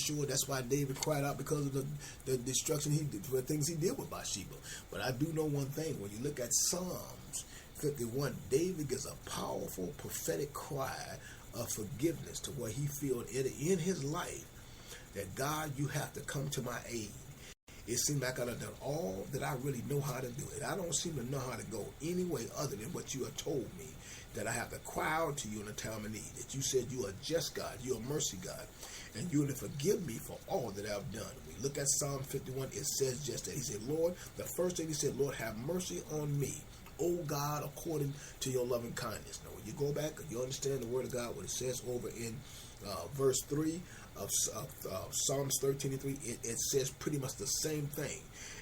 sure. That's why David cried out because of the destruction he did, for the things he did with Bathsheba. But I do know one thing. When you look at Psalms 51, David gives a powerful prophetic cry of forgiveness to where he feels in his life that God, you have to come to my aid. It seems like I've done all that I really know how to do. And I don't seem to know how to go any way other than what you have told me, that I have to cry out to you in a time of need, that you said you are just God, you're a mercy God, and you're to forgive me for all that I've done. When we look at Psalm 51, it says just that. He said, Lord, the first thing he said, Lord, have mercy on me, O God, according to your loving kindness. Now, when you go back and you understand the word of God, what it says over in verse 3 of Psalms 13 and 3, it says pretty much the same thing.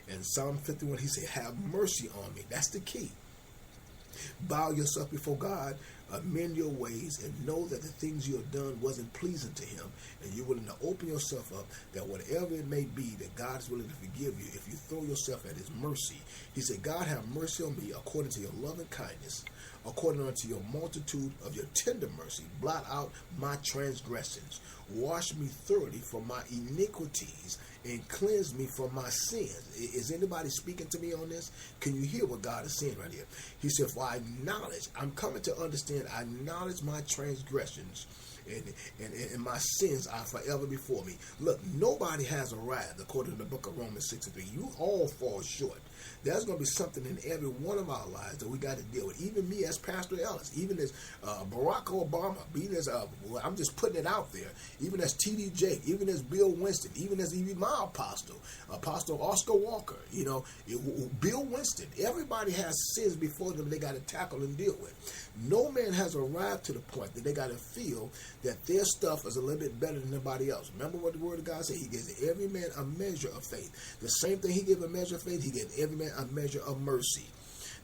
In Psalm 51, he said, have mercy on me. That's the key. Bow yourself before God, amend your ways, and know that the things you have done wasn't pleasing to him, and you're willing to open yourself up, that whatever it may be, that God is willing to forgive you if you throw yourself at his mercy. He said, God, have mercy on me according to your loving kindness, according unto your multitude of your tender mercy. Blot out my transgressions. Wash me thoroughly from my iniquities, and cleanse me from my sins. Is anybody speaking to me on this? Can you hear what God is saying right here? He said, for I acknowledge, I'm coming to understand, I acknowledge my transgressions, and my sins are forever before me. Look, nobody has arrived, according to the book of Romans 6:3. You all fall short. There's going to be something in every one of our lives that we got to deal with. Even me as Pastor Ellis, even as Barack Obama, even as, I'm just putting it out there, even as T.D. Jake, even as Bill Winston, even as my apostle, Apostle Oscar Walker, Bill Winston. Everybody has sins before them they got to tackle and deal with. No man has arrived to the point that they got to feel that their stuff is a little bit better than anybody else. Remember what the word of God said? He gives every man a measure of faith. The same thing he gave a measure of faith, he gave every man a measure of mercy.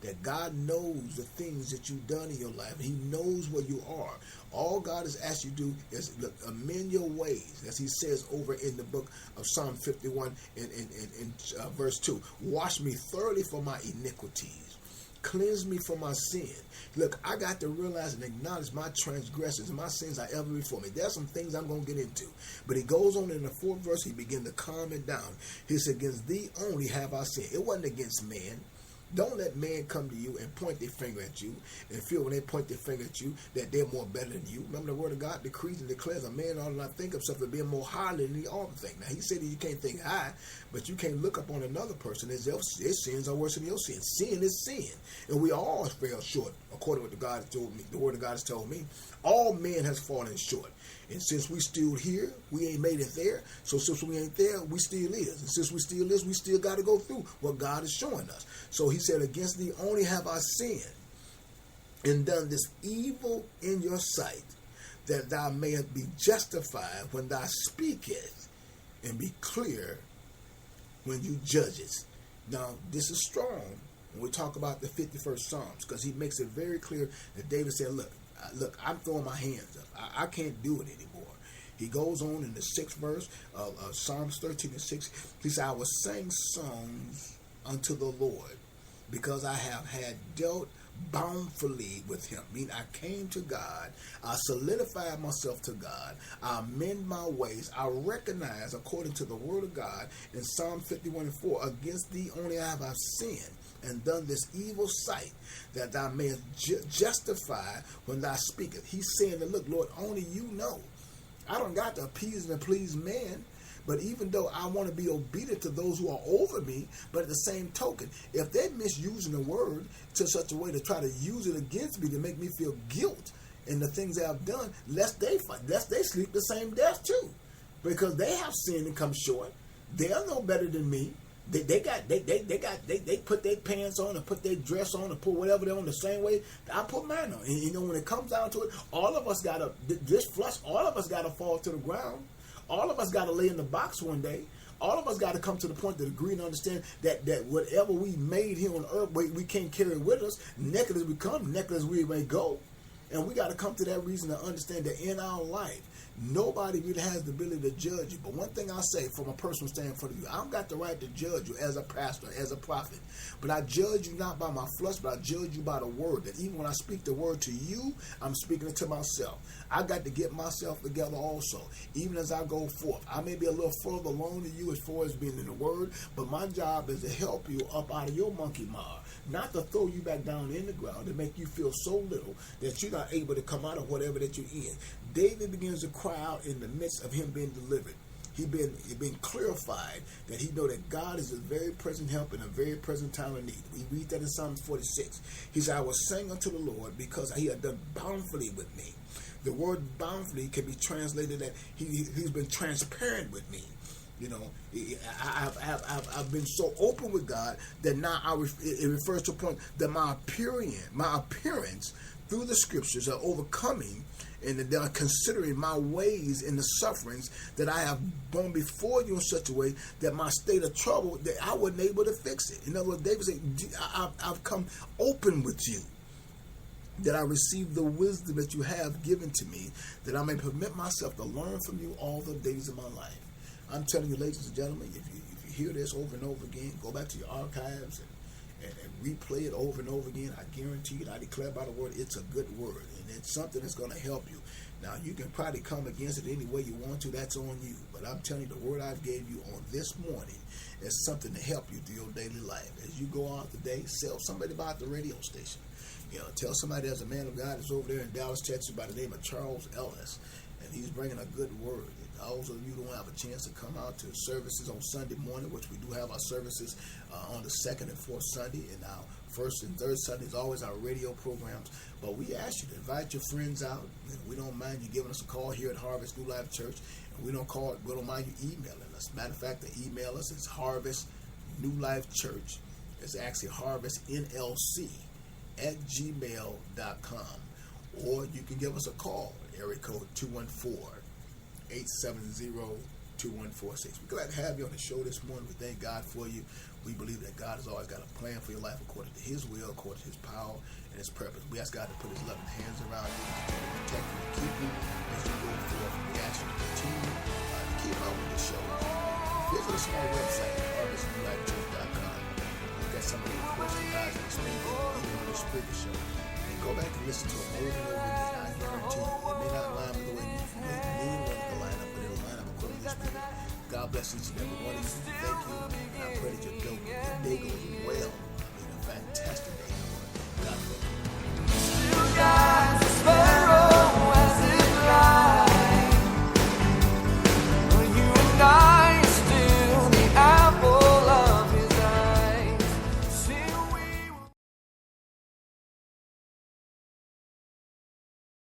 That God knows the things that you've done in your life. He knows where you are. All God has asked you to do is amend your ways, as he says over in the book of Psalm 51 in verse 2. Wash me thoroughly from my iniquities. Cleanse me from my sin. Look, I got to realize and acknowledge my transgressions and my sins are ever before me. There's some things I'm going to get into. But he goes on in the 4th verse, he begins to calm it down. He said, against thee only have I sinned. It wasn't against man. Don't let man come to you and point their finger at you and feel when they point their finger at you that they're more better than you. Remember the word of God decrees and declares a man ought not think of himself as being more highly than he ought to think. Now he said that you can't think high, but you can't look up on another person as if his sins are worse than your sins. Sin is sin. And we all fail short, according to what God has told me. The word of God has told me. All men has fallen short. And since we still here, we ain't made it there. So since we ain't there, we still is. And since we still is, we still got to go through what God is showing us. So he said, against thee only have I sinned, and done this evil in your sight, that thou mayest be justified when thou speakest, and be clear when you judgest. Now, this is strong when we talk about the 51st Psalms, because he makes it very clear that David said, look, I'm throwing my hands up. I can't do it anymore. He goes on in the 6th verse of Psalms 13 and 6. He said, I will sing songs unto the Lord, because I have had dealt bountifully with him. I mean, I came to God. I solidified myself to God. I amend my ways. I recognize, according to the word of God, in Psalm 51 and 4, against thee only have I sinned, and done this evil sight, that thou mayest justify when thou speakest. He's saying that, look, Lord, only you know. I don't got to appease and please man, but even though I want to be obedient to those who are over me, but at the same token, if they're misusing the word to such a way to try to use it against me to make me feel guilt in the things that I've done, lest they sleep the same death too, because they have sinned and come short. They are no better than me. They put their pants on and put their dress on and put whatever they're on the same way I put mine on. And when it comes down to it, all of us gotta all of us gotta fall to the ground. All of us gotta lay in the box one day. All of us gotta come to the point to agree and understand that whatever we made here on earth, we can't carry with us. Naked as we come, naked as we may go. And we got to come to that reason to understand that in our life, Nobody really has the ability to judge you. But one thing I say from a personal standpoint of you, I don't got the right to judge you as a pastor, as a prophet. But I judge you not by my flesh, but I judge you by the word. That even when I speak the word to you, I'm speaking it to myself. I got to get myself together also. Even as I go forth, I may be a little further along than you as far as being in the word, but my job is to help you up out of your monkey mire, not to throw you back down in the ground, to make you feel so little that you're not able to come out of whatever that you're in. David begins to cry out in the midst of him being delivered. He been clarified that he know that God is a very present help in a very present time of need. We read that in Psalms 46. He said, I will sing unto the Lord because he had done bountifully with me. The word bountifully can be translated that he's been transparent with me. You know, I've been so open with God that now it refers to a point that my appearance through the scriptures are overcoming, and that they are considering my ways in the sufferings that I have borne before you in such a way that my state of trouble, that I wasn't able to fix it. In other words, David said, I've come open with you, that I receive the wisdom that you have given to me, that I may permit myself to learn from you all the days of my life. I'm telling you, ladies and gentlemen, if you hear this over and over again, go back to your archives and replay it over and over again. I guarantee you, and I declare by the word, it's a good word, and it's something that's going to help you. Now, you can probably come against it any way you want to. That's on you. But I'm telling you, the word I gave you on this morning is something to help you through your daily life. As you go out today, tell somebody about the radio station. You know, tell somebody there's a man of God that's over there in Dallas, Texas, by the name of Charles Ellis, and he's bringing a good word. Those of you who don't have a chance to come out to services on Sunday morning, which we do have our services on the second and fourth Sunday, and our first and third Sunday is always our radio programs. But we ask you to invite your friends out. We don't mind you giving us a call here at Harvest New Life Church, and we don't mind you emailing us. Matter of fact, the email us is Harvest New Life Church. It's actually harvestnlc @gmail.com, or you can give us a call, area code 214-870-2146. We're glad to have you on the show this morning. We thank God for you. We believe that God has always got a plan for your life according to his will, according to his power and his purpose. We ask God to put his loving hands around you, to protect you, and keep you as you go forth. We ask you to continue to keep up with the show. Visit us on our website at harvestnewlifechurch.com. Look at some of the reports from guys in the Spreaker, even on the Spreaker show. And go back and listen to them over and over again. I guarantee you, it may not line up the way you need one to line up, but it'll line up according to the Spirit. God bless each and every one of you. Thank you. And I pray that your day goes well. In a fantastic day.